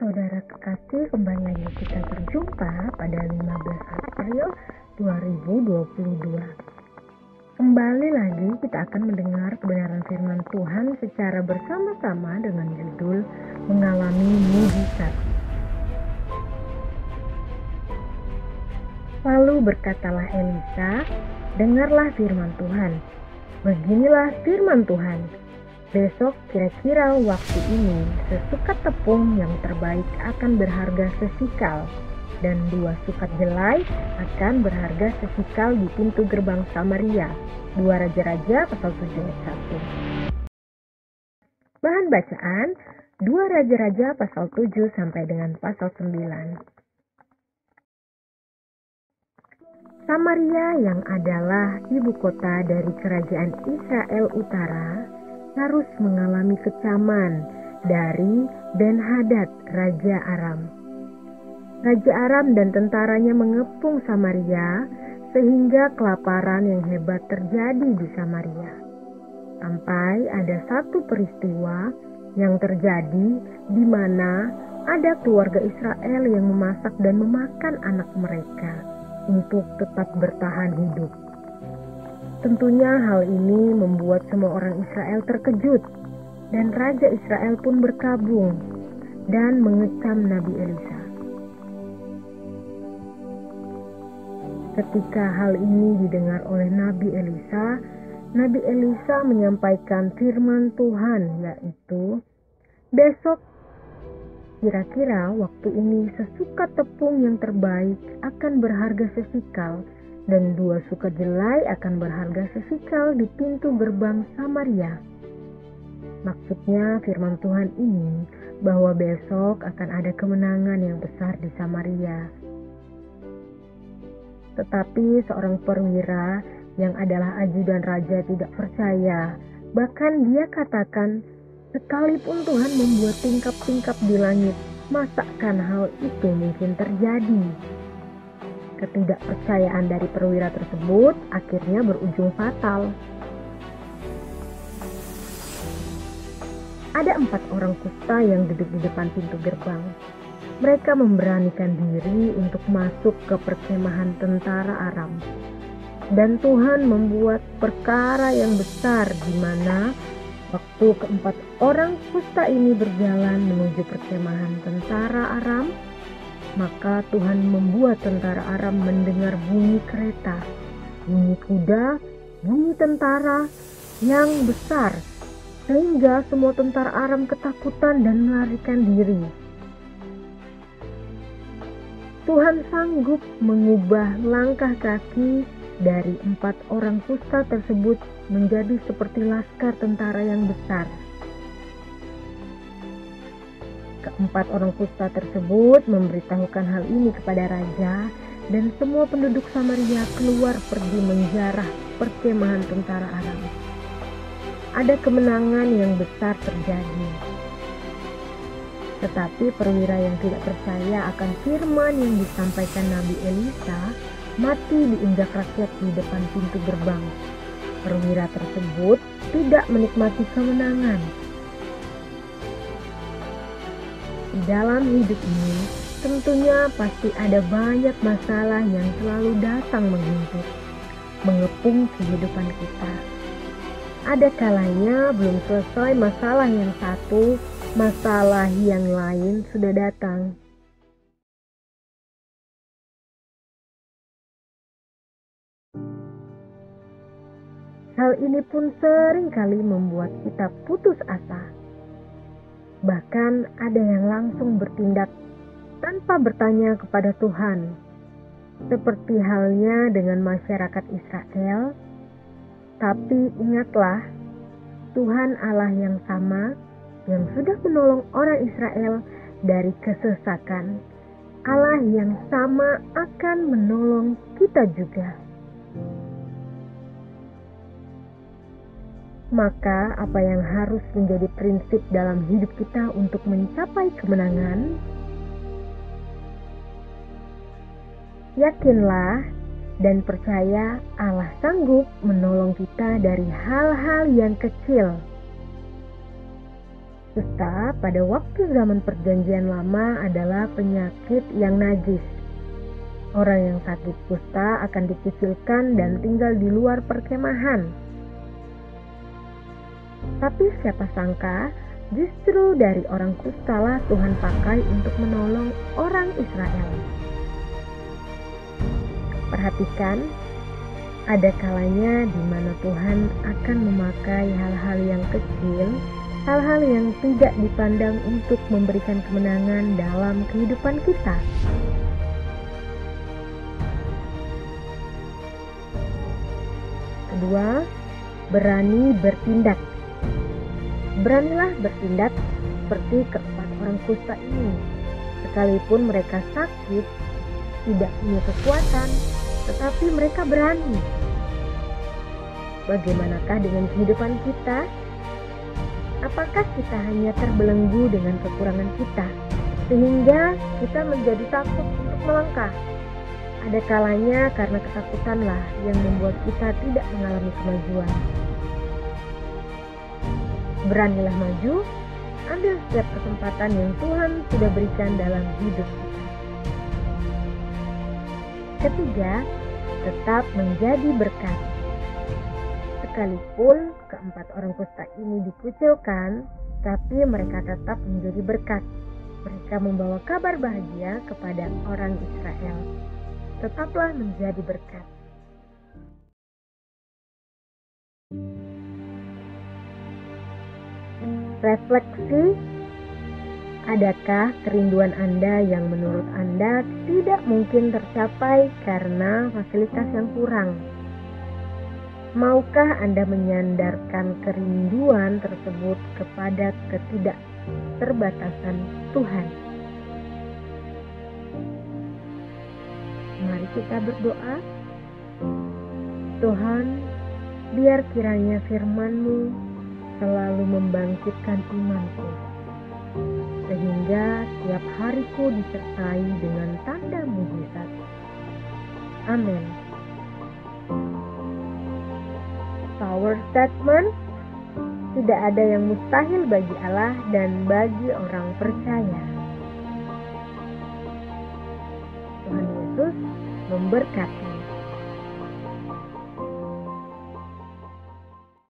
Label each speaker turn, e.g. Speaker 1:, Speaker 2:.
Speaker 1: Saudara kekasih, kembali lagi kita berjumpa pada 15 April 2022. Kembali lagi kita akan mendengar kebenaran firman Tuhan secara bersama-sama dengan judul Mengalami Mujizat. Lalu berkatalah Elisa, dengarlah firman Tuhan. Beginilah firman Tuhan. Besok kira-kira waktu ini sesukat tepung yang terbaik akan berharga sesikal dan 2 sukat jelai akan berharga sesikal di pintu gerbang Samaria. 2 Raja-Raja pasal 7 ayat 1. Bahan bacaan 2 Raja-Raja pasal 7 sampai dengan pasal 9. Samaria yang adalah ibu kota dari kerajaan Israel Utara harus mengalami kecaman dari Ben-Hadad, Raja Aram. Raja Aram dan tentaranya mengepung Samaria sehingga kelaparan yang hebat terjadi di Samaria. Sampai ada satu peristiwa yang terjadi di mana ada keluarga Israel yang memasak dan memakan anak mereka untuk tetap bertahan hidup. Tentunya hal ini membuat semua orang Israel terkejut dan Raja Israel pun berkabung dan mengecam Nabi Elisa. Ketika hal ini didengar oleh Nabi Elisa menyampaikan firman Tuhan, yaitu besok kira-kira waktu ini sesukat tepung yang terbaik akan berharga sesikal dan 2 sukat jelai akan berharga sesikal di pintu gerbang Samaria. Maksudnya firman Tuhan ini bahwa besok akan ada kemenangan yang besar di Samaria. Tetapi seorang perwira yang adalah ajudan raja tidak percaya. Bahkan dia katakan, sekalipun Tuhan membuat tingkap-tingkap di langit, masakan hal itu mungkin terjadi? Ketidakpercayaan dari perwira tersebut akhirnya berujung fatal. Ada 4 orang kusta yang duduk di depan pintu gerbang. Mereka memberanikan diri untuk masuk ke perkemahan tentara Aram. Dan Tuhan membuat perkara yang besar di mana waktu ke-4 orang kusta ini berjalan menuju perkemahan tentara Aram, maka Tuhan membuat tentara Aram mendengar bunyi kereta, bunyi kuda, bunyi tentara yang besar, sehingga semua tentara Aram ketakutan dan melarikan diri. Tuhan sanggup mengubah langkah kaki dari 4 orang kusta tersebut menjadi seperti laskar tentara yang besar. Ke-4 orang kusta tersebut memberitahukan hal ini kepada raja dan semua penduduk Samaria keluar pergi menjarah perkemahan tentara Aram. Ada kemenangan yang besar terjadi. Tetapi perwira yang tidak percaya akan firman yang disampaikan Nabi Elisa mati diinjak rakyat di depan pintu gerbang. Perwira tersebut tidak menikmati kemenangan. Di dalam hidup ini, tentunya pasti ada banyak masalah yang selalu datang menghintip, mengepung kehidupan kita. Ada kalanya belum selesai masalah yang satu, masalah yang lain sudah datang. Hal ini pun sering kali membuat kita putus asa. Bahkan ada yang langsung bertindak tanpa bertanya kepada Tuhan. Seperti halnya dengan masyarakat Israel. Tapi ingatlah, Tuhan Allah yang sama yang sudah menolong orang Israel dari kesesakan. Allah yang sama akan menolong kita juga. Maka apa yang harus menjadi prinsip dalam hidup kita untuk mencapai kemenangan? Yakinlah dan percaya Allah sanggup menolong kita dari hal-hal yang kecil. Kusta pada waktu zaman perjanjian lama adalah penyakit yang najis. Orang yang sakit kusta akan dikucilkan dan tinggal di luar perkemahan. Tapi siapa sangka justru dari orang kustalah Tuhan pakai untuk menolong orang Israel. Perhatikan, ada kalanya di mana Tuhan akan memakai hal-hal yang kecil, hal-hal yang tidak dipandang untuk memberikan kemenangan dalam kehidupan kita. Kedua, berani bertindak. Beranilah bertindak seperti keempat orang kusta ini. Sekalipun mereka sakit, tidak punya kekuatan, tetapi mereka berani. Bagaimanakah dengan kehidupan kita? Apakah kita hanya terbelenggu dengan kekurangan kita, sehingga kita menjadi takut untuk melangkah? Ada kalanya karena ketakutanlah yang membuat kita tidak mengalami kemajuan. Beranilah maju, ambil setiap kesempatan yang Tuhan sudah berikan dalam hidup kita. Ketiga, tetap menjadi berkat. Sekalipun keempat orang kusta ini dikucilkan, tapi mereka tetap menjadi berkat. Mereka membawa kabar bahagia kepada orang Israel. Tetaplah menjadi berkat. Refleksi, adakah kerinduan Anda yang menurut Anda tidak mungkin tercapai karena fasilitas yang kurang? Maukah Anda menyandarkan kerinduan tersebut kepada ketidakterbatasan Tuhan? Mari kita berdoa. Tuhan, biar kiranya firman-Mu selalu membangkitkan imanku, sehingga tiap hariku disertai dengan tanda mujizat. Amin. Power statement: tidak ada yang mustahil bagi Allah dan bagi orang percaya. Tuhan Yesus memberkati.